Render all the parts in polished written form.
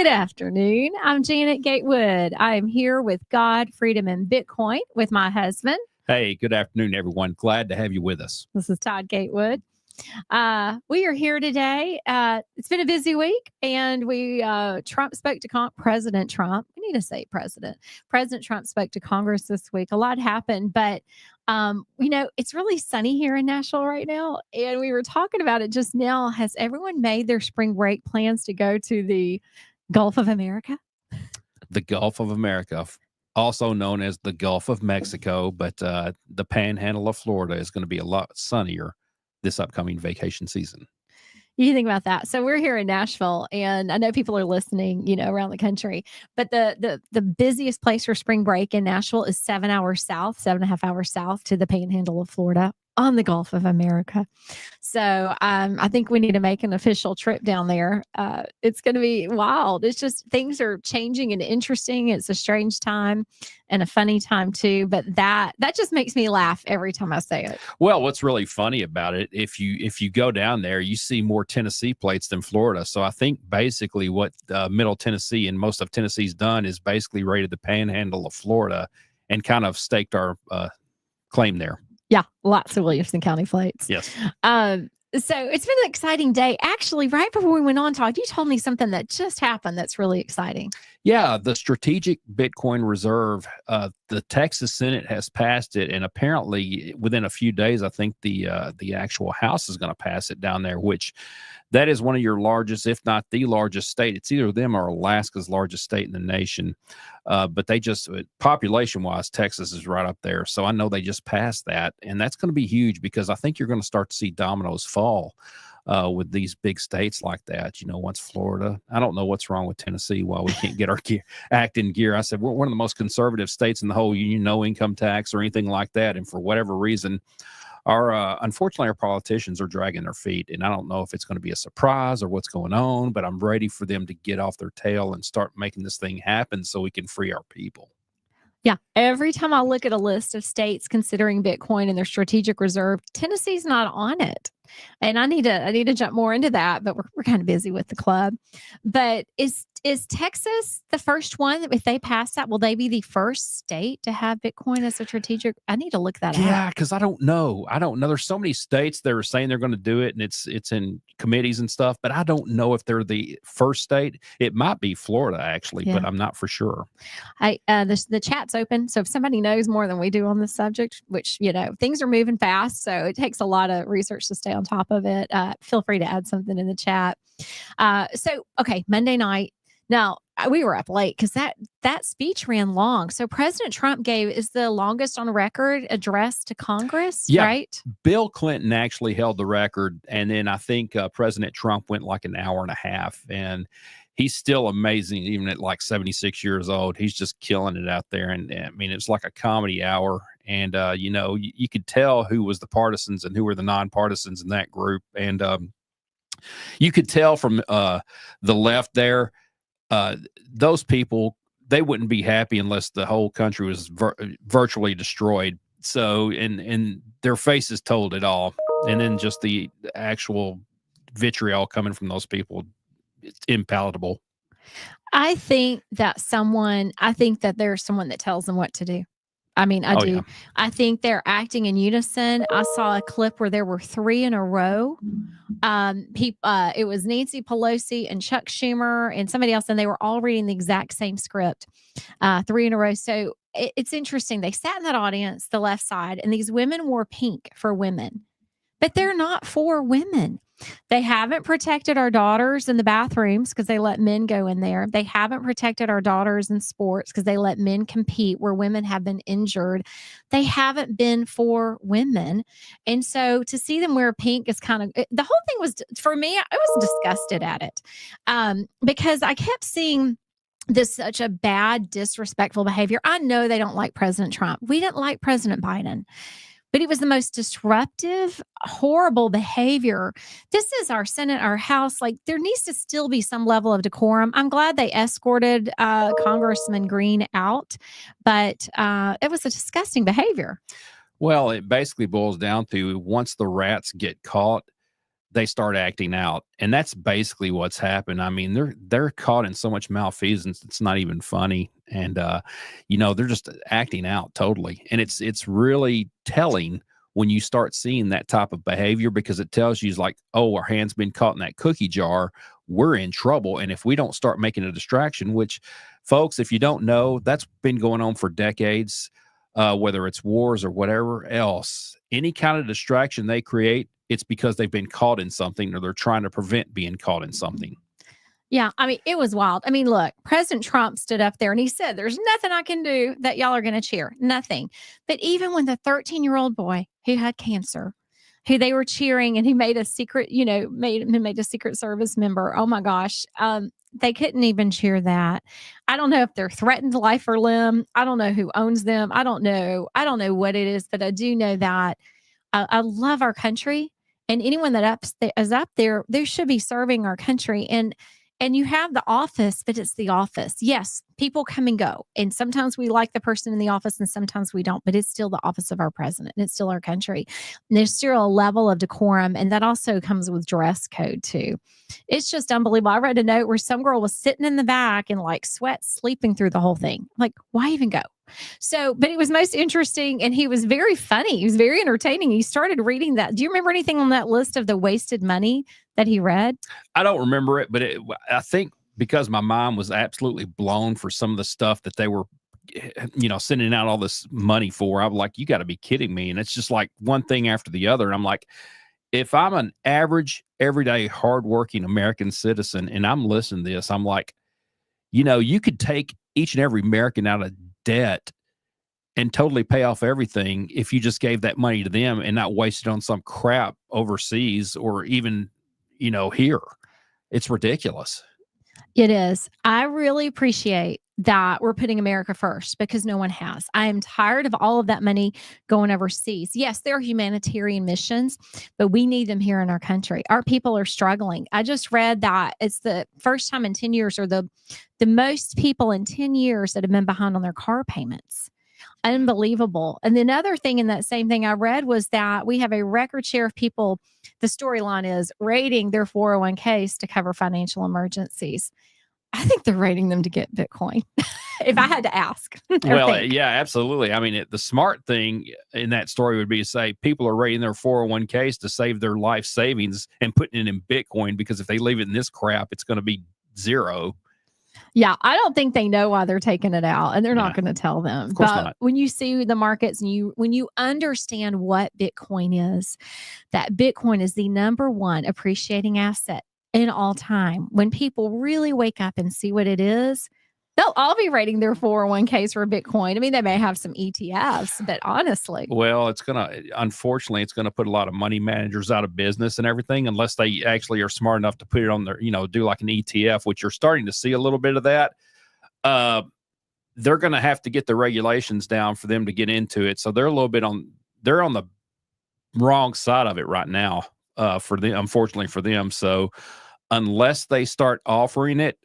Good afternoon. I'm Janet Gatewood. I am here with God, Freedom, and Bitcoin with my husband. Hey, good afternoon, everyone. Glad to have you with us. This is Todd Gatewood. We are here today. It's been a busy week, and Trump spoke to President Trump. We need to say President. President Trump spoke to Congress this week. A lot happened, but it's really sunny here in Nashville right now, and we were talking about it just now. Has everyone made their spring break plans to go to the Gulf of America? The Gulf of America, also known as the Gulf of Mexico, but the Panhandle of Florida is going to be a lot sunnier this upcoming vacation season. You think about that. So we're here in Nashville, and I know people are listening, around the country, but the busiest place for spring break in Nashville is 7.5 hours south to the Panhandle of Florida on the Gulf of America. So I think we need to make an official trip down there. It's going to be wild. It's just things are changing and interesting. It's a strange time and a funny time too. But that just makes me laugh every time I say it. Well, what's really funny about it, if you go down there, you see more Tennessee plates than Florida. So I think basically what Middle Tennessee and most of Tennessee's done is basically raided the Panhandle of Florida and kind of staked our claim there. Yeah, lots of Williamson County plates. Yes. So it's been an exciting day. Actually, right before we went on, Todd, you told me something that just happened that's really exciting. Yeah, the Strategic Bitcoin Reserve, the Texas Senate has passed it, and apparently within a few days, I think the actual House is going to pass it down there, which that is one of your largest, if not the largest state. It's either them or Alaska's largest state in the nation. But they just, population-wise, Texas is right up there. So I know they just passed that, and that's going to be huge because I think you're going to start to see dominoes fall with these big states like that. Once Florida, I don't know what's wrong with Tennessee, why we can't get our act in gear. I said, we're one of the most conservative states in the whole union, no income tax or anything like that. And for whatever reason, unfortunately, our politicians are dragging their feet, and I don't know if it's going to be a surprise or what's going on, but I'm ready for them to get off their tail and start making this thing happen so we can free our people. Yeah. Every time I look at a list of states considering Bitcoin and their strategic reserve, Tennessee's not on it. And I need to jump more into that, but we're kind of busy with the club. But is Texas the first one? If they pass that, will they be the first state to have Bitcoin as a strategic? I need to look that up. Yeah, because I don't know. There's so many states that are saying they're going to do it, and it's in committees and stuff, but I don't know if they're the first state. It might be Florida, actually, but I'm not for sure. The chat's open, so if somebody knows more than we do on this subject, which, things are moving fast, so it takes a lot of research to stay on top of it. Feel free to add something in the chat. Okay, Monday night. Now, we were up late because that speech ran long. So President Trump is the longest on record address to Congress, right? Bill Clinton actually held the record, and then I think President Trump went like an hour and a half, and he's still amazing, even at like 76 years old. He's just killing it out there, and I mean, it's like a comedy hour, and you could tell who was the partisans and who were the non-partisans in that group, and you could tell from the left there. Those people, they wouldn't be happy unless the whole country was virtually destroyed. So, and their faces told it all. And then just the actual vitriol coming from those people, it's impalatable. I think that there's someone that tells them what to do. I mean, I do. Yeah. I think they're acting in unison. I saw a clip where there were 3 in a row. It was Nancy Pelosi and Chuck Schumer and somebody else, and they were all reading the exact same script, 3 in a row. So it's interesting. They sat in that audience, the left side, and these women wore pink for women, but they're not for women. They haven't protected our daughters in the bathrooms because they let men go in there. They haven't protected our daughters in sports because they let men compete where women have been injured. They haven't been for women. And so to see them wear pink is kind of, the whole thing was, for me, I was disgusted at it because I kept seeing such a bad, disrespectful behavior. I know they don't like President Trump. We didn't like President Biden. But it was the most disruptive, horrible behavior. This is our Senate, our House. Like, there needs to still be some level of decorum. I'm glad they escorted Congressman Green out, but it was a disgusting behavior. Well, it basically boils down to once the rats get caught, they start acting out. And that's basically what's happened. I mean, they're caught in so much malfeasance, it's not even funny. And they're just acting out totally. And it's really telling when you start seeing that type of behavior, because it tells you, like, oh, our hand's been caught in that cookie jar, we're in trouble. And if we don't start making a distraction, which, folks, if you don't know, that's been going on for decades, whether it's wars or whatever else, any kind of distraction they create, it's because they've been caught in something, or they're trying to prevent being caught in something. Yeah, I mean, it was wild. I mean, look, President Trump stood up there and he said, there's nothing I can do that y'all are going to cheer. Nothing. But even when the 13-year-old boy who had cancer, who they were cheering, and he made a secret, made a Secret Service member. Oh my gosh. They couldn't even cheer that. I don't know if they're threatened life or limb. I don't know who owns them. I don't know what it is, but I do know that I love our country, and anyone that is up there, they should be serving our country. And you have the office, but it's the office. Yes, people come and go. And sometimes we like the person in the office and sometimes we don't, but it's still the office of our president. And it's still our country. And there's still a level of decorum. And that also comes with dress code too. It's just unbelievable. I read a note where some girl was sitting in the back and like sweat, sleeping through the whole thing. Like, why even go? So, but it was most interesting, and he was very funny. He was very entertaining. He started reading that. Do you remember anything on that list of the wasted money that he read? I don't remember it, but I think because my mom was absolutely blown for some of the stuff that they were, sending out all this money for. I was like, you got to be kidding me. And it's just like one thing after the other. And I'm like, if I'm an average, everyday, hardworking American citizen and I'm listening to this, I'm like, you could take each and every American out of debt and totally pay off everything if you just gave that money to them and not waste it on some crap overseas or even, here. It's ridiculous. It is. I really appreciate that we're putting America first, because no one has. I am tired of all of that money going overseas. Yes, there are humanitarian missions, but we need them here in our country. Our people are struggling. I just read that it's the first time in 10 years, or the most people in 10 years that have been behind on their car payments. Unbelievable. And the other thing in that same thing I read was that we have a record share of people, the storyline is, rating their 401ks to cover financial emergencies. I think they're rating them to get Bitcoin, if I had to ask. Well, yeah, absolutely. I mean, the smart thing in that story would be to say people are rating their 401ks to save their life savings and putting it in Bitcoin, because if they leave it in this crap, it's going to be zero. Yeah, I don't think they know why they're taking it out, and they're not going to tell them. Of course but not. When you see the markets and when you understand what Bitcoin is, that Bitcoin is the number one appreciating asset in all time. When people really wake up and see what it is, they'll all be rating their 401ks for Bitcoin. I mean, they may have some ETFs, but honestly. Well, unfortunately, it's going to put a lot of money managers out of business and everything, unless they actually are smart enough to put it on their, do like an ETF, which you're starting to see a little bit of that. They're going to have to get the regulations down for them to get into it. So they're they're on the wrong side of it right now, unfortunately for them. So unless they start offering it,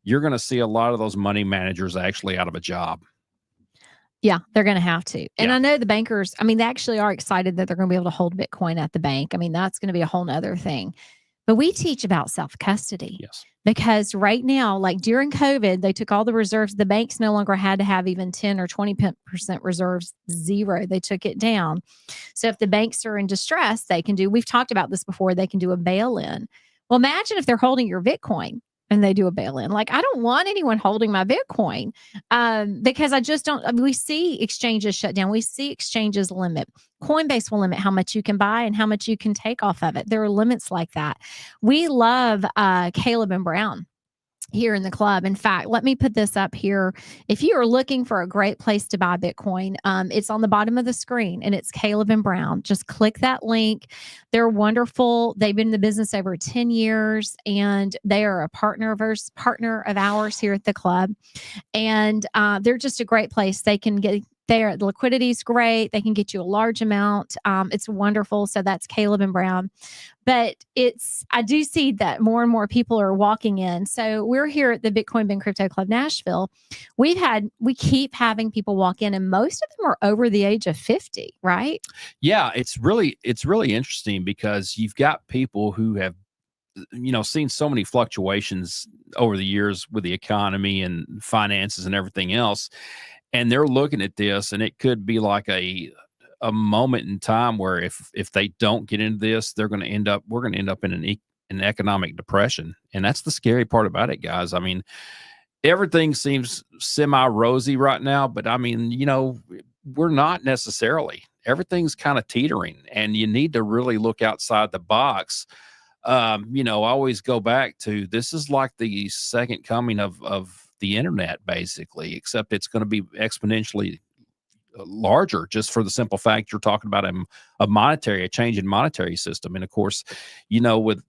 you're going to see a lot of those money managers actually out of a job. Yeah, they're going to have to. And I know the bankers, I mean, they actually are excited that they're going to be able to hold Bitcoin at the bank. I mean, that's going to be a whole nother thing. But we teach about self-custody. Yes. Because right now, like during COVID, they took all the reserves. The banks no longer had to have even 10 or 20% reserves, zero. They took it down. So if the banks are in distress, we've talked about this before, they can do a bail-in. Well, imagine if they're holding your Bitcoin and they do a bail-in. Like, I don't want anyone holding my Bitcoin, because I just don't. We see exchanges shut down. We see exchanges limit. Coinbase will limit how much you can buy and how much you can take off of it. There are limits like that. We love Caleb and Brown here in the club. In fact, let me put this up here. If you are looking for a great place to buy Bitcoin, it's on the bottom of the screen, and it's Caleb and Brown. Just click that link. They're wonderful. They've been in the business over 10 years, and they are a partner of ours here at the club. And they're just a great place. They can The liquidity is great. They can get you a large amount. It's wonderful. So that's Caleb and Brown. But I do see that more and more people are walking in. So we're here at the Bitcoin Ben Crypto Club Nashville. We keep having people walk in, and most of them are over the age of 50, right? Yeah, it's really interesting because you've got people who have, seen so many fluctuations over the years with the economy and finances and everything else. And they're looking at this, and it could be like a moment in time where if they don't get into this, we're going to end up in an economic depression. And that's the scary part about it, guys. I mean, everything seems semi-rosy right now, but I mean, we're not necessarily. Everything's kind of teetering, and you need to really look outside the box. I always go back to, this is like the second coming of the internet, basically, except it's going to be exponentially larger, just for the simple fact you're talking about a change in monetary system. And of course, with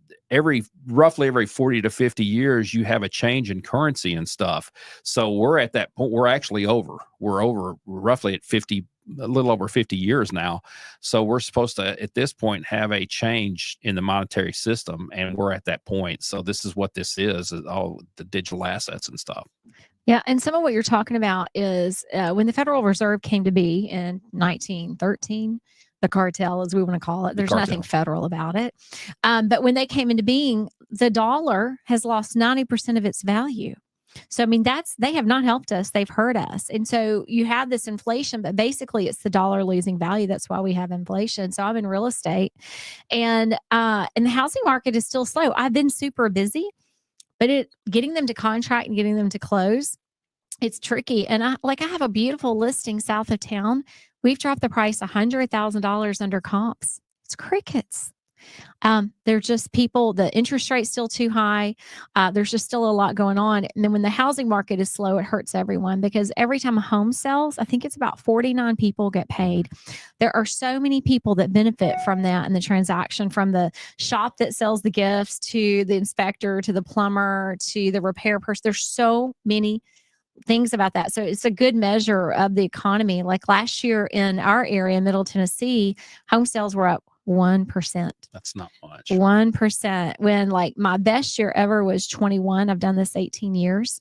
roughly every 40 to 50 years, you have a change in currency and stuff. So we're at that point. We're over roughly at 50, a little over 50 years now. So we're supposed to, at this point, have a change in the monetary system, and we're at that point. So this is what this is all the digital assets and stuff. Yeah. And some of what you're talking about is when the Federal Reserve came to be in 1913, the cartel, as we want to call it, there's nothing federal about it. But when they came into being, the dollar has lost 90% of its value. So, I mean, they have not helped us. They've hurt us. And so you have this inflation, but basically it's the dollar losing value. That's why we have inflation. So I'm in real estate, and the housing market is still slow. I've been super busy, but getting them to contract and getting them to close, it's tricky. And I have a beautiful listing south of town. We've dropped the price $100,000 under comps. It's crickets. They're just people, the interest rate's still too high. There's just still a lot going on. And then when the housing market is slow, it hurts everyone, because every time a home sells, I think it's about 49 people get paid. There are so many people that benefit from that and the transaction, from the shop that sells the gifts to the inspector, to the plumber, to the repair person. There's so many things about that. So it's a good measure of the economy. Like last year in our area, Middle Tennessee, home sales were up 1%. That's not much. 1%. When my best year ever was 21. I've done this 18 years.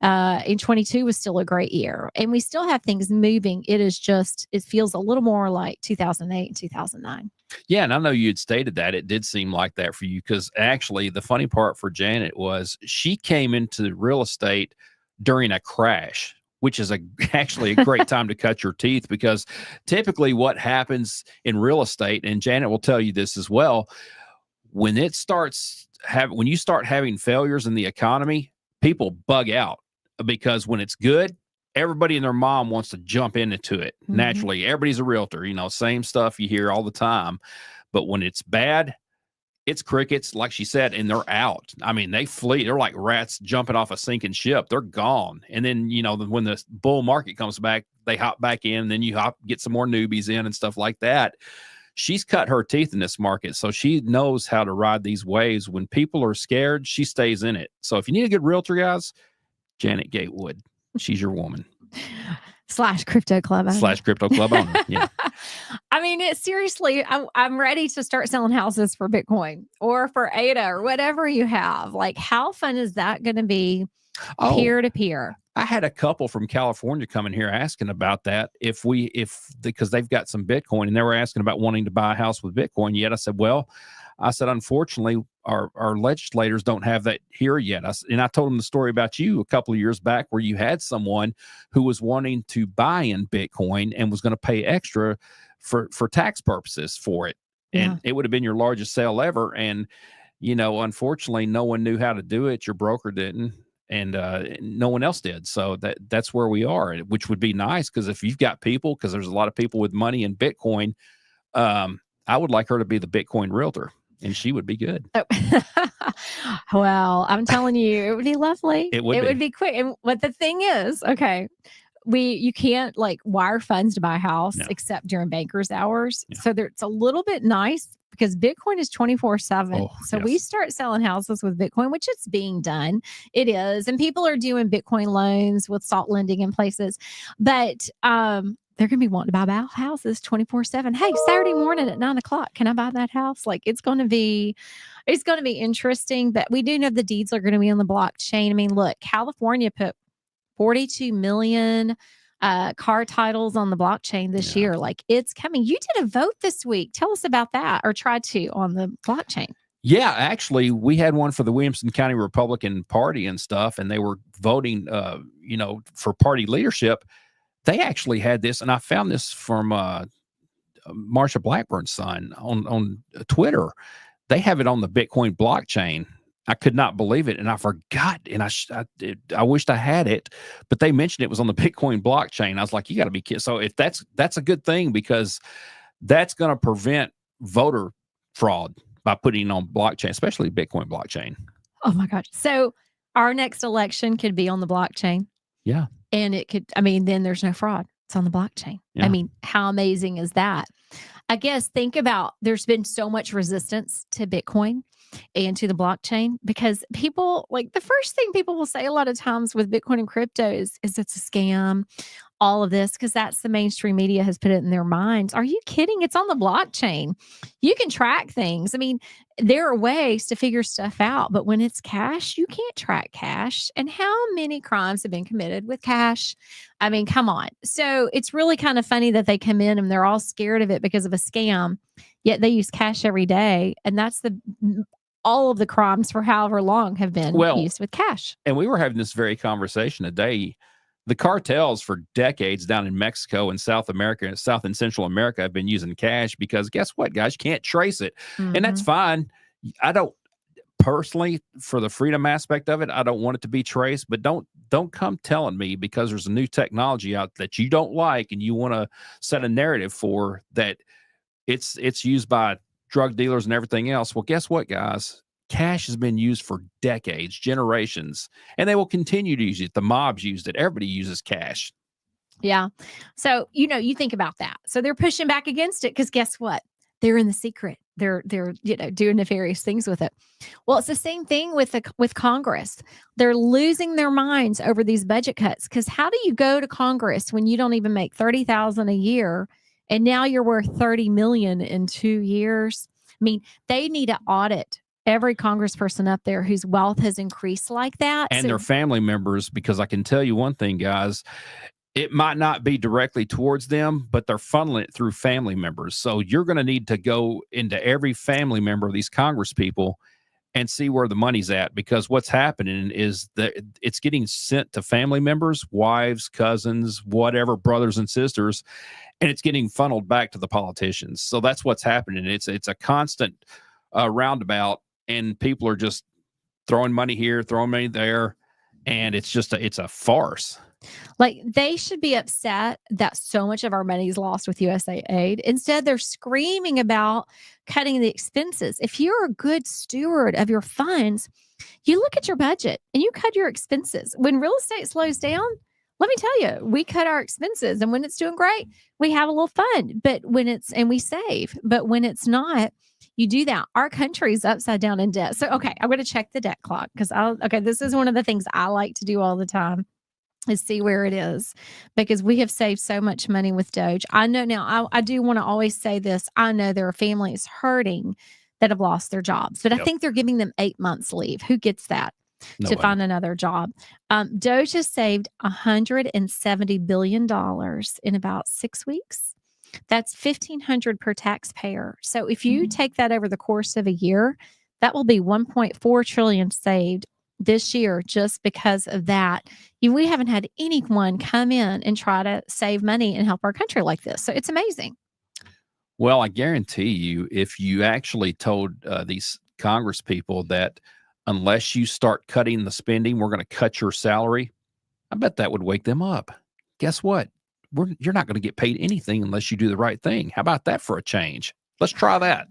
And 22 was still a great year. And we still have things moving. It feels a little more like 2008 and 2009. Yeah. And I know you had stated that it did seem like that for you, because actually the funny part for Janet was she came into real estate during a crash, which is actually a great time to cut your teeth, because typically what happens in real estate, and Janet will tell you this as well, when you start having failures in the economy, people bug out, because when it's good, everybody and their mom wants to jump into it. Mm-hmm. Naturally, everybody's a realtor, same stuff you hear all the time. But when it's bad, it's crickets, like she said, and they're out. I mean, they flee. They're like rats jumping off a sinking ship. They're gone. And then, when the bull market comes back, they hop back in, and then you get some more newbies in and stuff like that. She's cut her teeth in this market, so she knows how to ride these waves. When people are scared, she stays in it. So if you need a good realtor, guys, Janet Gatewood, she's your woman. / crypto club owner. / crypto club owner. Yeah. I mean, seriously, I'm ready to start selling houses for Bitcoin or for ADA or whatever you have. How fun is that going to be peer to peer? I had a couple from California coming here asking about that. Because they've got some Bitcoin, and they were asking about wanting to buy a house with Bitcoin yet. I said, unfortunately, our legislators don't have that here yet. I told them the story about you a couple of years back, where you had someone who was wanting to buy in Bitcoin and was going to pay extra for tax purposes for it. Yeah. And it would have been your largest sale ever. And, unfortunately, no one knew how to do it. Your broker didn't. And no one else did. So that's where we are, which would be nice, because if you've got people, because there's a lot of people with money in Bitcoin, I would like her to be the Bitcoin realtor, and she would be good. Oh. Well, I'm telling you, it would be lovely. It would be quick. But the thing is, okay, you can't wire funds to buy a house except during banker's hours. Yeah. So it's a little bit nice, because Bitcoin is 24/7. Oh, so yes. We start selling houses with Bitcoin, which it's being done. It is. And people are doing Bitcoin loans with salt lending in places. But they're going to be wanting to buy houses 24/7. Hey, Saturday morning at 9 o'clock, can I buy that house? Like it's going to be interesting, but we do know the deeds are going to be on the blockchain. I mean, look, California put 42 million car titles on the blockchain this year. Like it's coming. You did a vote this week. Tell us about that, or tried to, on the blockchain. Yeah, actually, we had one for the Williamson County Republican Party and stuff, and they were voting, for party leadership. They actually had this, and I found this from Marsha Blackburn's son on Twitter. They have it on the Bitcoin blockchain. I could not believe it, and I forgot, and I wished I had it, but they mentioned it was on the Bitcoin blockchain. I was like, you got to be kidding. So if that's a good thing, because that's going to prevent voter fraud by putting it on blockchain, especially Bitcoin blockchain. Oh my gosh. So our next election could be on the blockchain. Yeah. And it could, then there's no fraud. It's on the blockchain. Yeah. I mean, how amazing is that? I guess think about, there's been so much resistance to Bitcoin and to the blockchain, because people, like, the first thing people will say a lot of times with Bitcoin and crypto is it's a scam, all of this, because that's the mainstream media has put it in their minds. Are you kidding? It's on the blockchain. You can track things. I mean, there are ways to figure stuff out, but when it's cash, you can't track cash. And how many crimes have been committed with cash? I mean, come on. So it's really kind of funny that they come in and they're all scared of it because of a scam, yet they use cash every day. And that's all of the crimes for however long have been used with cash. And we were having this very conversation today. The cartels for decades down in Mexico and South America, South and Central America, have been using cash because guess what, guys? You can't trace it. Mm-hmm. And that's fine. I don't personally, for the freedom aspect of it, I don't want it to be traced, but don't come telling me because there's a new technology out that you don't like and you want to set a narrative for that it's used by drug dealers and everything else. Well, guess what, guys? Cash has been used for decades, generations, and they will continue to use it. The mobs used it. Everybody uses cash. Yeah. So, you think about that. So they're pushing back against it because guess what? They're in the secret. They're doing nefarious things with it. Well, it's the same thing with Congress. They're losing their minds over these budget cuts, because how do you go to Congress when you don't even make $30,000 a year, and now you're worth $30 million in 2 years? I mean, they need to audit every congressperson up there whose wealth has increased like that. And their family members, because I can tell you one thing, guys, it might not be directly towards them, but they're funneling it through family members. So you're going to need to go into every family member of these Congress people and see where the money's at, because what's happening is that it's getting sent to family members, wives, cousins, whatever, brothers and sisters, and it's getting funneled back to the politicians. So that's what's happening. It's a constant roundabout. And people are just throwing money here, throwing money there, and it's a farce. Like, they should be upset that so much of our money is lost with USA aid. Instead, they're screaming about cutting the expenses. If you're a good steward of your funds, you look at your budget and you cut your expenses. When real estate slows down, let me tell you, we cut our expenses, and when it's doing great, we have a little fun. But and we save. But when it's not, you do that. Our country's upside down in debt. So, okay, I'm going to check the debt clock, because this is one of the things I like to do all the time, is see where it is, because we have saved so much money with Doge. I know now, I do want to always say this. I know there are families hurting that have lost their jobs, but I think they're giving them 8 months leave. Who gets that? No way. Find another job. Doge has saved $170 billion in about 6 weeks. That's $1,500 per taxpayer. So if you take that over the course of a year, that will be $1.4 trillion saved this year just because of that. We haven't had anyone come in and try to save money and help our country like this. So it's amazing. Well, I guarantee you, if you actually told these Congress people that unless you start cutting the spending, we're going to cut your salary, I bet that would wake them up. Guess what? You're not going to get paid anything unless you do the right thing. How about that for a change? Let's try that.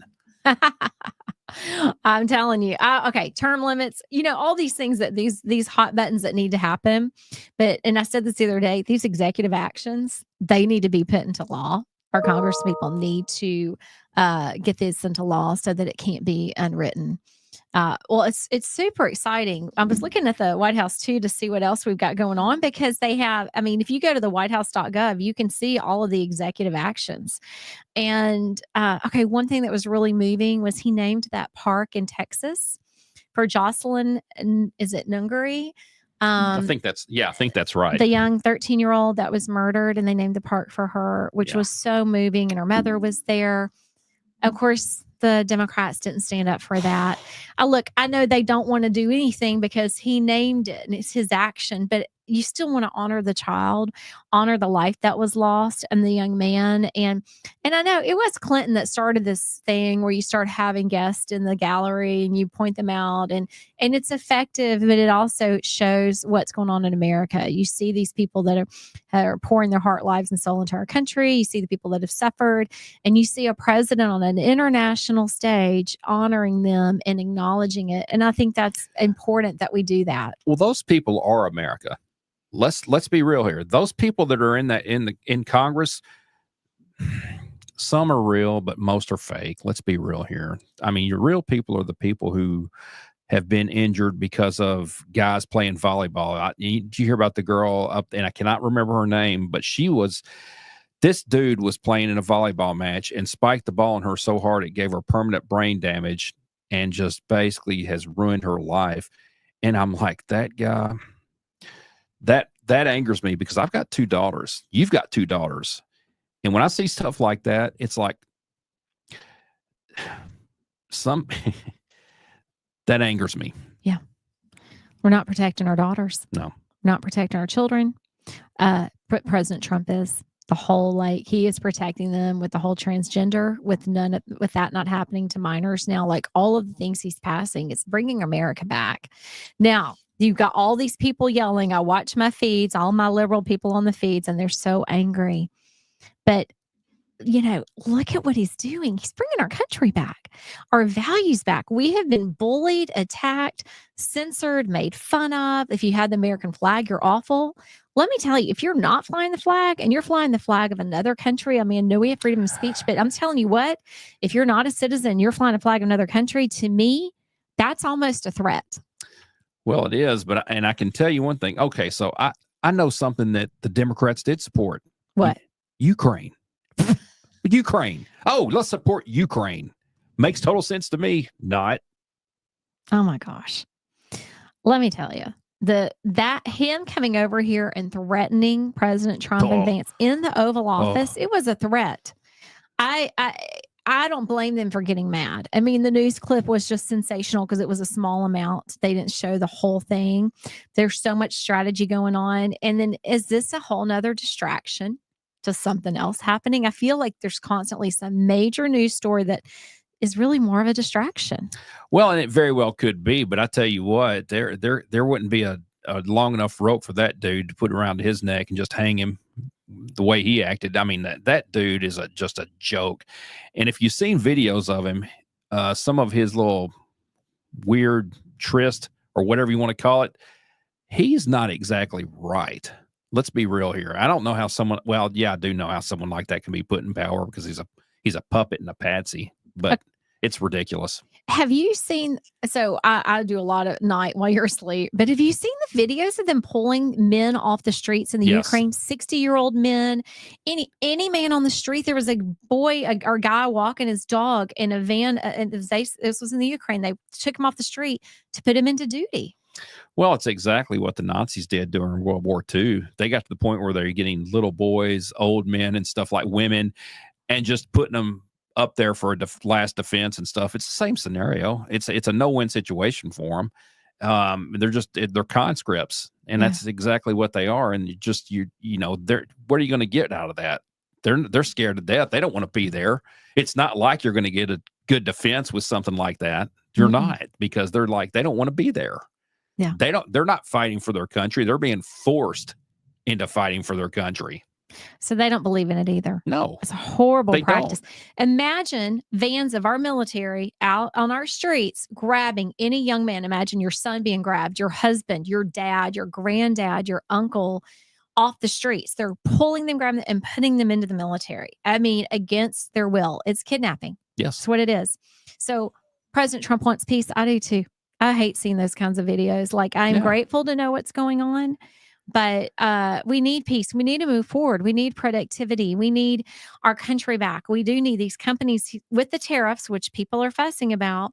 I'm telling you. Okay, term limits, all these things, that these hot buttons that need to happen. And I said this the other day, these executive actions, they need to be put into law. Our Congress people need to get this into law so that it can't be unwritten. Well, it's super exciting. I was looking at the White House too to see what else we've got going on, because they have, I mean, if you go to the whitehouse.gov, you can see all of the executive actions. And okay, one thing that was really moving was he named that park in Texas for Jocelyn, is it Nungary? I think that's right. The young 13-year-old that was murdered, and they named the park for her, which was so moving. And her mother was there. Of course, the Democrats didn't stand up for that. I know they don't want to do anything because he named it and it's his action, but you still want to honor the child, honor the life that was lost and the young man. And I know it was Clinton that started this thing where you start having guests in the gallery and you point them out, and it's effective, but it also shows what's going on in America. You see these people that are pouring their heart, lives, and soul into our country. You see the people that have suffered, and you see a president on an international stage honoring them and acknowledging it. And I think that's important that we do that. Well, those people are America. Let's be real here. Those people that are in Congress, some are real, but most are fake. Let's be real here. I mean, your real people are the people who have been injured because of guys playing volleyball. Did you hear about the girl up? And I cannot remember her name, but this dude was playing in a volleyball match and spiked the ball on her so hard it gave her permanent brain damage and just basically has ruined her life. And I'm like, that guy. That angers me because I've got 2 daughters. You've got 2 daughters. And when I see stuff like that, it's like that angers me. Yeah. We're not protecting our daughters. No. We're not protecting our children. President Trump is. The whole, he is protecting them with the whole transgender, with that not happening to minors now. Like, all of the things he's passing, it's bringing America back. Now, you've got all these people yelling. I watch my feeds, all my liberal people on the feeds, and they're so angry. But, look at what he's doing. He's bringing our country back, our values back. We have been bullied, attacked, censored, made fun of. If you had the American flag, you're awful. Let me tell you, if you're not flying the flag and you're flying the flag of another country, I mean, I know we have freedom of speech, but I'm telling you what, if you're not a citizen, you're flying a flag of another country, to me, that's almost a threat. Well, it is, and I can tell you one thing. Okay, so I know something that the Democrats did support. What? Ukraine. Ukraine. Oh, let's support Ukraine. Makes total sense to me. Not. Oh my gosh. Let me tell you, that him coming over here and threatening President Trump and Vance in the Oval Office, it was a threat. I don't blame them for getting mad. I mean, the news clip was just sensational because it was a small amount. They didn't show the whole thing. There's so much strategy going on. And then, is this a whole nother distraction to something else happening? I feel like there's constantly some major news story that is really more of a distraction. Well, and it very well could be, but I tell you what, there wouldn't be a long enough rope for that dude to put around his neck and just hang him the way he acted. I mean, that dude is just a joke. And if you've seen videos of him, some of his little weird tryst or whatever you want to call it, he's not exactly right. Let's be real here. I don't know how I do know how someone like that can be put in power, because he's a puppet and a patsy, but it's ridiculous. Have you seen, so I do a lot at night while you're asleep, but have you seen the videos of them pulling men off the streets in the Ukraine, 60-year-old men, any man on the street? There was a boy or guy walking his dog in a van, and this was in the Ukraine. They took him off the street to put him into duty. Well, it's exactly what the Nazis did during World War II. They got to the point where they're getting little boys, old men, and stuff like women, and just putting them up there for a last defense and stuff. It's the same scenario. It's a no-win situation for them. They're conscripts, and that's exactly what they are. And what are you going to get out of that? They're scared to death. They don't want to be there. It's not like you're going to get a good defense with something like that. You're not, because they don't want to be there. Yeah. They're not fighting for their country. They're being forced into fighting for their country. So they don't believe in it either. No. It's a horrible practice. Don't. Imagine vans of our military out on our streets grabbing any young man. Imagine your son being grabbed, your husband, your dad, your granddad, your uncle off the streets. They're pulling them, grabbing them, and putting them into the military. I mean, against their will. It's kidnapping. Yes. That's what it is. So President Trump wants peace. I do too. I hate seeing those kinds of videos. Like, I'm grateful to know what's going on, but we need peace. We need to move forward. We need productivity. We need our country back. We do need these companies with the tariffs, which people are fussing about.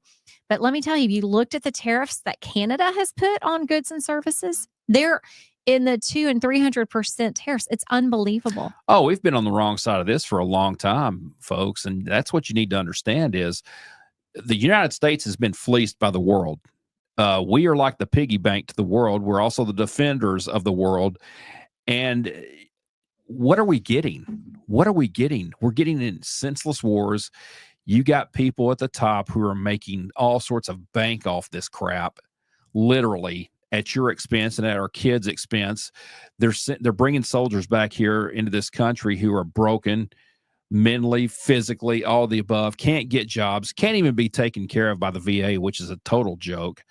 But let me tell you, if you looked at the tariffs that Canada has put on goods and services, they're in the 200% and 300% tariffs. It's unbelievable. Oh, we've been on the wrong side of this for a long time, folks. And that's what you need to understand is the United States has been fleeced by the world. We are like the piggy bank to the world. We're also the defenders of the world. And what are we getting? What are we getting? We're getting in senseless wars. You got people at the top who are making all sorts of bank off this crap, literally at your expense and at our kids' expense. They're bringing soldiers back here into this country who are broken mentally, physically, all the above, can't get jobs, can't even be taken care of by the VA, which is a total joke.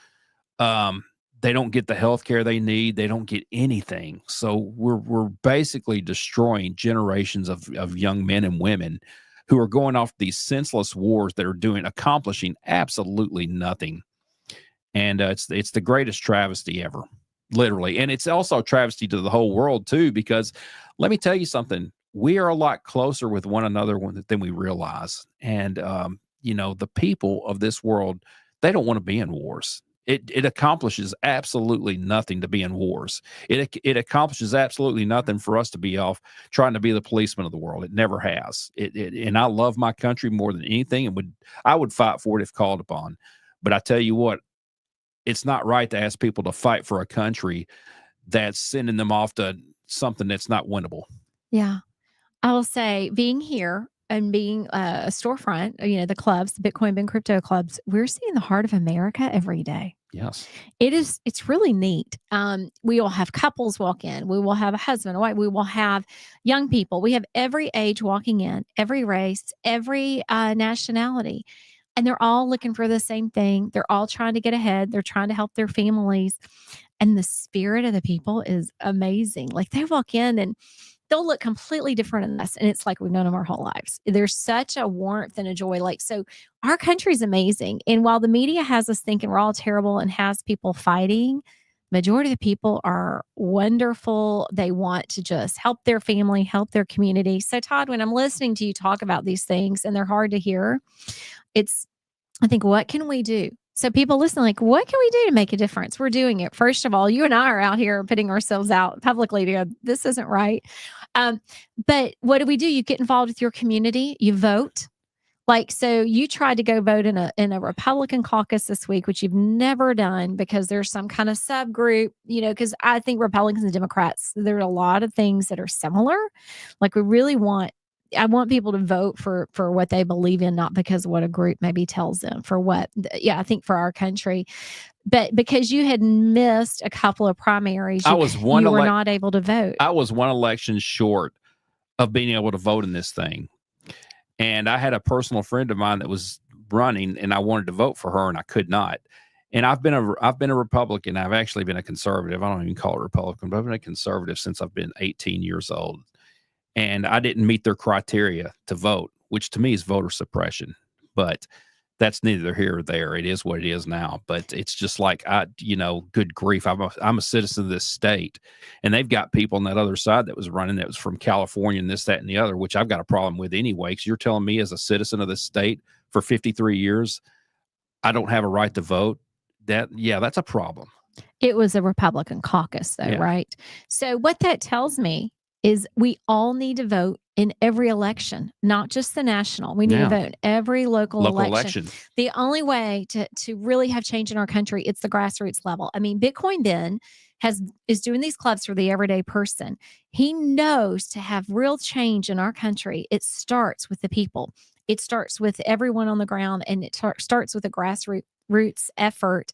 They don't get the health care they need. They don't get anything. So we're basically destroying generations of young men and women who are going off these senseless wars that are accomplishing absolutely nothing. And it's the greatest travesty ever, literally. And it's also a travesty to the whole world too, because let me tell you something. We are a lot closer with one another than we realize. And, the people of this world, they don't want to be in wars. It accomplishes absolutely nothing to be in wars. It accomplishes absolutely nothing for us to be off trying to be the policeman of the world. It never has. And I love my country more than anything, and I would fight for it if called upon. But I tell you what, it's not right to ask people to fight for a country that's sending them off to something that's not winnable. Yeah. I will say, being here and being a storefront, the clubs, the Bitcoin and crypto clubs, we're seeing the heart of America every day. Yes. It's really neat. We will have couples walk in. We will have a husband, a wife. We will have young people. We have every age walking in, every race, every nationality. And they're all looking for the same thing. They're all trying to get ahead. They're trying to help their families. And the spirit of the people is amazing. Like, they walk in and they'll look completely different than us. And it's like we've known them our whole lives. There's such a warmth and a joy. So our country's amazing. And while the media has us thinking we're all terrible and has people fighting, majority of the people are wonderful. They want to just help their family, help their community. So Todd, when I'm listening to you talk about these things and they're hard to hear, I think, what can we do? So people listen, like, what can we do to make a difference? We're doing it. First of all, you and I are out here putting ourselves out publicly to go, this isn't right. But what do? You get involved with your community. You vote. So you tried to go vote in a Republican caucus this week, which you've never done because there's some kind of subgroup, because I think Republicans and Democrats, there are a lot of things that are similar. I want people to vote for what they believe in, not because of what a group maybe tells them I think for our country. But because you had missed a couple of primaries, you were not able to vote. I was one election short of being able to vote in this thing. And I had a personal friend of mine that was running and I wanted to vote for her and I could not. And I've been a Republican. I've actually been a conservative. I don't even call it Republican, but I've been a conservative since I've been 18 years old. And I didn't meet their criteria to vote, which to me is voter suppression. But that's neither here or there. It is what it is now. But it's just like, good grief. I'm a citizen of this state. And they've got people on that other side that was running that was from California and this, that, and the other, which I've got a problem with anyway. Because you're telling me as a citizen of this state for 53 years, I don't have a right to vote. That's a problem. It was a Republican caucus, though, right? So what that tells me is we all need to vote in every election, not just the national. We need to vote in every local election. The only way to really have change in our country, it's the grassroots level. I mean, Bitcoin Ben is doing these clubs for the everyday person. He knows to have real change in our country, it starts with the people. It starts with everyone on the ground, and it starts with a grassroots effort.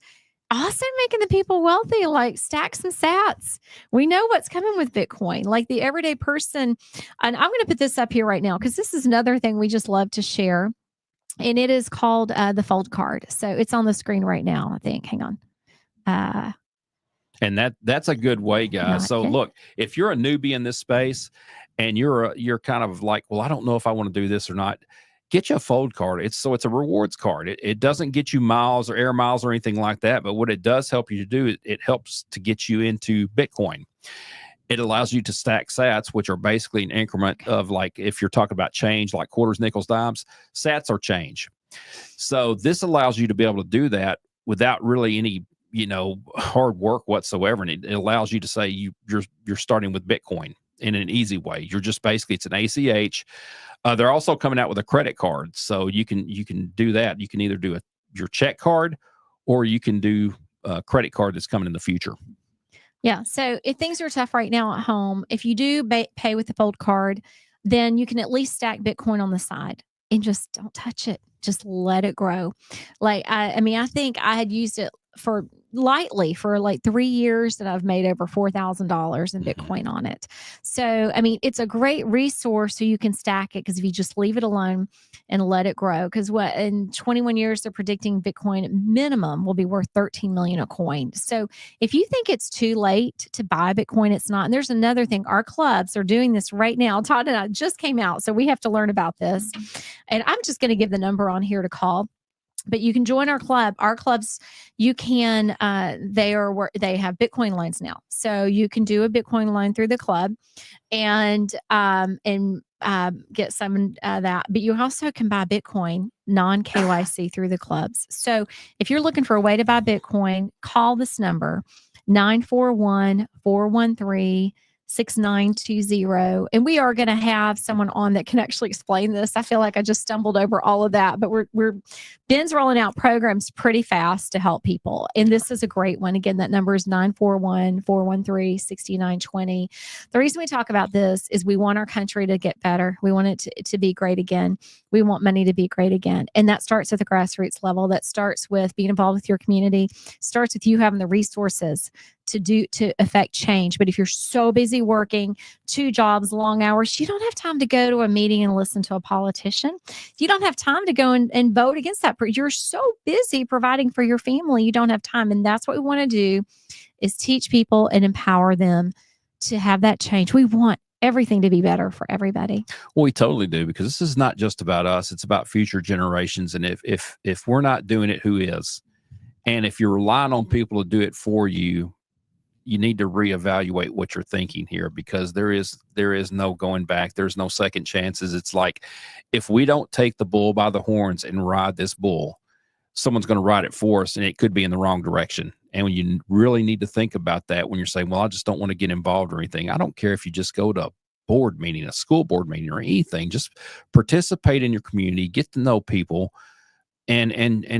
Also making the people wealthy, like stacks and sats. We know what's coming with Bitcoin, like the everyday person. And I'm going to put this up here right now because this is another thing we just love to share. And it is called the Fold Card. So it's on the screen right now, I think. Hang on. And that's a good way, guys. So look, if you're a newbie in this space and you're kind of like, well, I don't know if I want to do this or not. get you a fold card. It's a rewards card. It doesn't get you miles or air miles or anything like that. But what it does help you to do, it helps to get you into Bitcoin. It allows you to stack sats, which are basically an increment of, like, if you're talking about change, like quarters, nickels, dimes, sats are change. So this allows you to be able to do that without really any, hard work whatsoever. And it allows you to say you're starting with Bitcoin in an easy way. You're just basically, it's an ACH. They're also coming out with a credit card. So you can do that. You can either do your check card, or you can do a credit card that's coming in the future. Yeah. So if things are tough right now at home, if you do pay with the fold card, then you can at least stack Bitcoin on the side and just don't touch it. Just let it grow. Like, I think I had used it lightly for like 3 years, and I've made over $4,000 in Bitcoin on it. So, it's a great resource so you can stack it, because if you just leave it alone and let it grow, because in 21 years, they're predicting Bitcoin minimum will be worth 13 million a coin. So if you think it's too late to buy Bitcoin, it's not. And there's another thing, our clubs are doing this right now. Todd and I just came out, so we have to learn about this. And I'm just going to give the number on here to call. But you can join our club. Our clubs, you can, they have Bitcoin loans now. So you can do a Bitcoin loan through the club and get some of that. But you also can buy Bitcoin non-KYC through the clubs. So if you're looking for a way to buy Bitcoin, call this number, 941-413-6920. And we are going to have someone on that can actually explain this. I feel like I just stumbled over all of that, but Ben's rolling out programs pretty fast to help people. And this is a great one. Again, that number is 941-413-6920. The reason we talk about this is we want our country to get better. We want it to be great again. We want money to be great again. And that starts at the grassroots level. That starts with being involved with your community, starts with you having the resources to affect change. But if you're so busy working 2 jobs, long hours, you don't have time to go to a meeting and listen to a politician. You don't have time to go and vote against that. You're so busy providing for your family, you don't have time. And that's what we want to do, is teach people and empower them to have that change. We want everything to be better for everybody. Well, we totally do, because this is not just about us. It's about future generations. And if we're not doing it, who is? And if you're relying on people to do it for you, you need to reevaluate what you're thinking here, because there is no going back. There's no second chances. It's like, if we don't take the bull by the horns and ride this bull, someone's going to ride it for us, and it could be in the wrong direction. And when you really need to think about that, when you're saying, well, I just don't want to get involved or anything. I don't care if you just go to a board meeting, a school board meeting, or anything. Just participate in your community, get to know people, and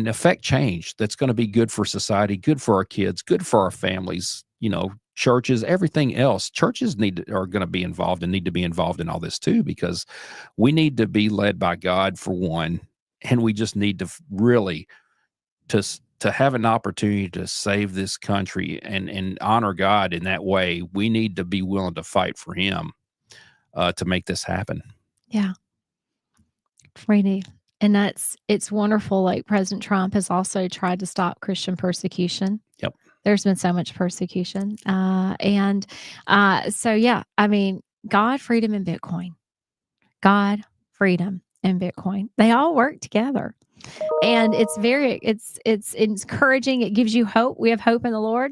affect change that's going to be good for society, good for our kids, good for our families, churches, everything else. Churches are going to be involved and need to be involved in all this too, because we need to be led by God, for one, and we just need to really to have an opportunity to save this country and honor God in that way. We need to be willing to fight for Him to make this happen. Yeah. Friday. And it's wonderful. Like, President Trump has also tried to stop Christian persecution. Yep. There's been so much persecution. So yeah, God, freedom, and Bitcoin. God, freedom, and Bitcoin. They all work together. And it's encouraging. It gives you hope. We have hope in the Lord.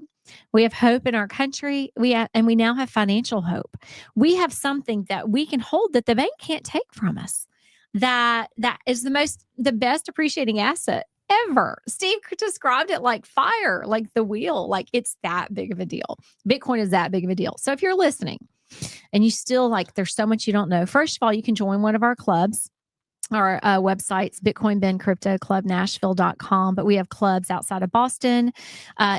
We have hope in our country. And we now have financial hope. We have something that we can hold that the bank can't take from us. That is the best appreciating asset ever. Steve described it like fire, like the wheel, like it's that big of a deal. Bitcoin is that big of a deal. So if you're listening and you still there's so much you don't know, first of all, you can join one of our clubs. Our website's Bitcoin Ben Crypto Club Nashville.com, but we have clubs outside of Boston,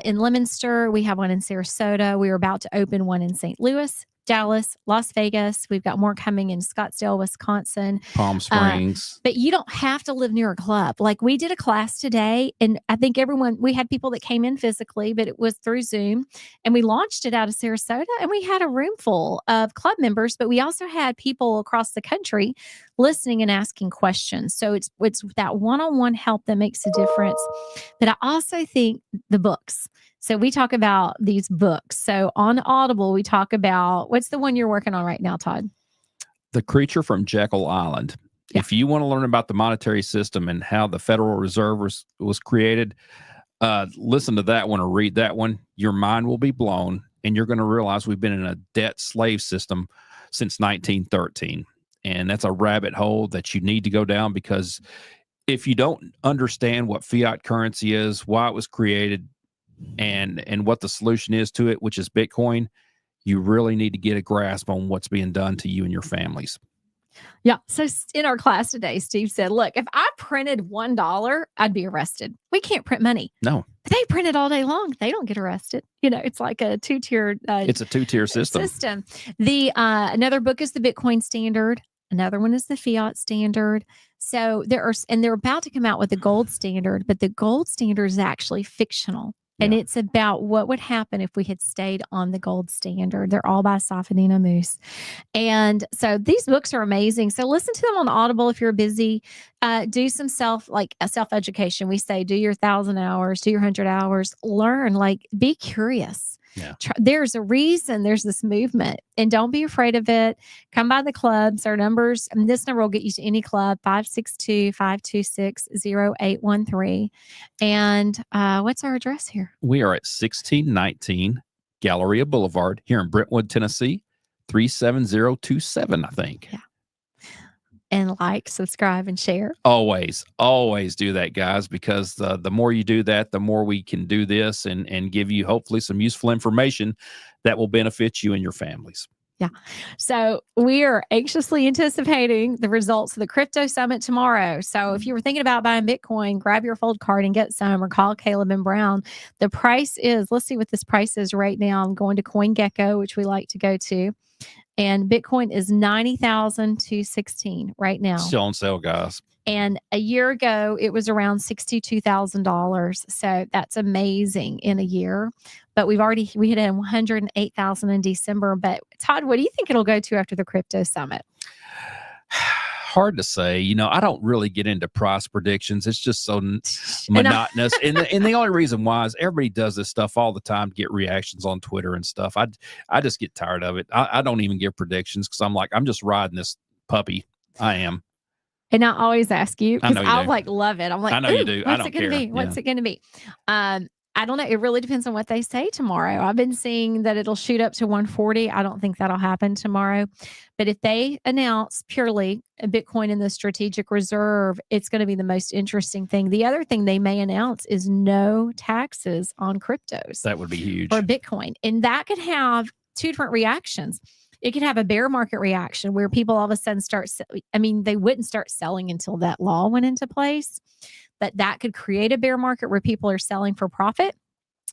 in Leominster. We have one in Sarasota. We are about to open one in St. Louis, Dallas, Las Vegas. We've got more coming in Scottsdale, Wisconsin, Palm Springs. But you don't have to live near a club. Like, we did a class today, and I think we had people that came in physically, but it was through Zoom, and we launched it out of Sarasota, and we had a room full of club members, but we also had people across the country listening and asking questions. So it's that one-on-one help that makes a difference. But I also think the books. So we talk about these books. So on Audible, we talk about, what's the one you're working on right now, Todd? The Creature from Jekyll Island. Yeah. If you want to learn about the monetary system and how the Federal Reserve was created, listen to that one or read that one. Your mind will be blown, and you're going to realize we've been in a debt slave system since 1913. And that's a rabbit hole that you need to go down, because if you don't understand what fiat currency is, why it was created, and what the solution is to it, which is Bitcoin, you really need to get a grasp on what's being done to you and your families. Yeah. So in our class today, Steve said, look, if I printed $1, I'd be arrested. We can't print money. No. But they print it all day long. They don't get arrested. It's like a two-tiered it's a two-tier system. The another book is the Bitcoin Standard. Another one is the Fiat Standard. So they're about to come out with the Gold Standard, but the Gold Standard is actually fictional. And it's about what would happen if we had stayed on the Gold Standard. They're all by Safadina Moose. And so these books are amazing. So listen to them on Audible if you're busy. Do some self-education. We say do your 1,000 hours, do your 100 hours, learn, be curious. Yeah. There's a reason there's this movement, and don't be afraid of it. Come by the clubs. Our numbers, and this number will get you to any club, 562-526-0813. And what's our address here? We are at 1619 Galleria Boulevard here in Brentwood, Tennessee, 37027, I think. Yeah. And subscribe, and share. Always do that, guys, because the more you do that, the more we can do this and give you hopefully some useful information that will benefit you and your families. Yeah. So we are anxiously anticipating the results of the crypto summit tomorrow. So if you were thinking about buying Bitcoin, grab your fold card and get some, or call Caleb and Brown. The price is, let's see what this price is right now. I'm going to CoinGecko, which we like to go to. And Bitcoin is 90,216 right now. Still on sale, guys. And a year ago, it was around $62,000. So that's amazing in a year. But we hit 108,000 in December. But Todd, what do you think it'll go to after the crypto summit? Hard to say. I don't really get into price predictions. It's just so monotonous. and the only reason why is everybody does this stuff all the time to get reactions on Twitter and stuff. I just get tired of it. I don't even give predictions, because I'm just riding this puppy. I am. And I always ask you, because I do. Love it. I'm like, I know you do. What's it going to be? What's it going to be? I don't know. It really depends on what they say tomorrow. I've been seeing that it'll shoot up to 140. I don't think that'll happen tomorrow. But if they announce purely a Bitcoin in the strategic reserve, it's going to be the most interesting thing. The other thing they may announce is no taxes on cryptos. That would be huge. Or Bitcoin. And that could have two different reactions. It could have a bear market reaction where people all of a sudden they wouldn't start selling until that law went into place. But that could create a bear market where people are selling for profit.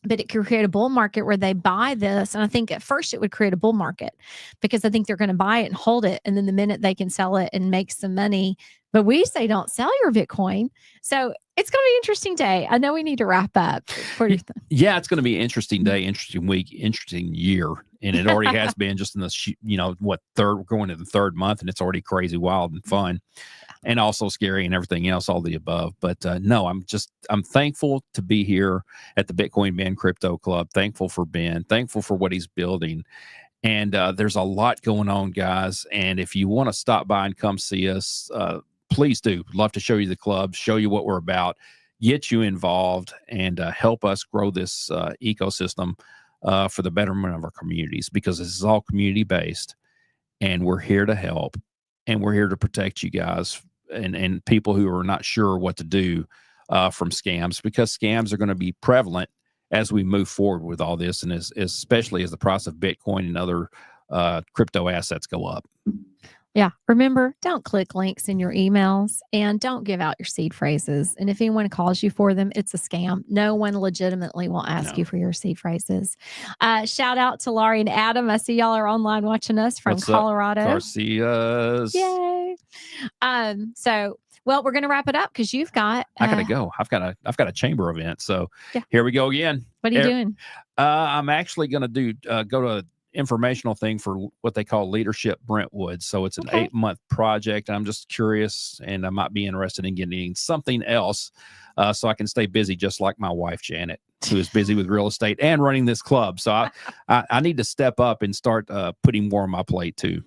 But it could create a bull market where they buy this. And I think at first it would create a bull market, because I think they're going to buy it and hold it. And then the minute they can sell it and make some money. But we say don't sell your Bitcoin. So it's going to be an interesting day. I know we need to wrap up. Yeah, it's going to be an interesting day, interesting week, interesting year. And it already has been, just in the, we're going to the third month, and it's already crazy, wild, and fun. And also scary and everything else, all the above. But no, I'm thankful to be here at the Bitcoin Ben Crypto Club. Thankful for Ben. Thankful for what he's building. And there's a lot going on, guys. And if you want to stop by and come see us, please do. Love to show you the club, show you what we're about, get you involved, and help us grow this ecosystem for the betterment of our communities, because this is all community-based. And we're here to help. And we're here to protect you guys and people who are not sure what to do from scams, because scams are going to be prevalent as we move forward with all this, and especially as the price of Bitcoin and other crypto assets go up. Yeah. Remember, don't click links in your emails, and don't give out your seed phrases. And if anyone calls you for them, it's a scam. No one legitimately will ask you for your seed phrases. Shout out to Laurie and Adam. I see y'all are online watching us from Colorado. Garcias. Yay. Well, we're going to wrap it up, because you've got. I gotta go. I've got a chamber event. So Here we go again. What are you doing? I'm actually going to go to an informational thing for what they call Leadership Brentwood. So it's an 8-month project. I'm just curious, and I might be interested in getting something else so I can stay busy, just like my wife, Janet, who is busy with real estate and running this club. So I need to step up and start putting more on my plate too.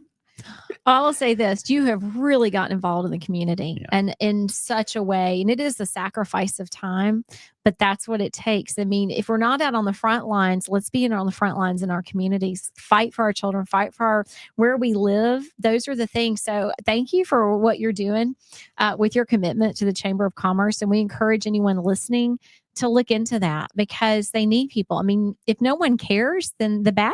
I'll say this, you have really gotten involved in the community and in such a way, and it is a sacrifice of time, but that's what it takes. I mean, if we're not out on the front lines, let's be on the front lines in our communities, fight for our children, fight for where we live. Those are the things. So thank you for what you're doing with your commitment to the Chamber of Commerce. And we encourage anyone listening to look into that because they need people. I mean, if no one cares, then the bad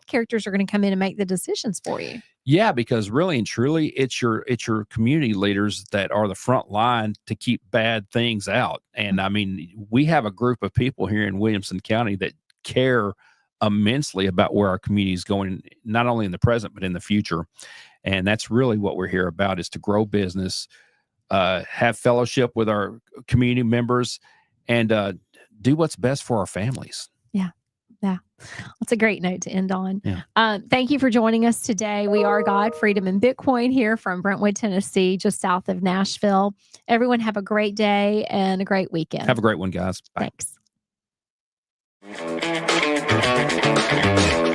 characters are going to come in and make the decisions for you. Yeah, because really and truly, it's your community leaders that are the front line to keep bad things out. And I mean, we have a group of people here in Williamson County that care immensely about where our community is going, not only in the present, but in the future. And that's really what we're here about, is to grow business, have fellowship with our community members, and do what's best for our families. Yeah. That's a great note to end on. Yeah. Thank you for joining us today. We are God, Freedom, and Bitcoin here from Brentwood, Tennessee, just south of Nashville. Everyone have a great day and a great weekend. Have a great one, guys. Bye. Thanks.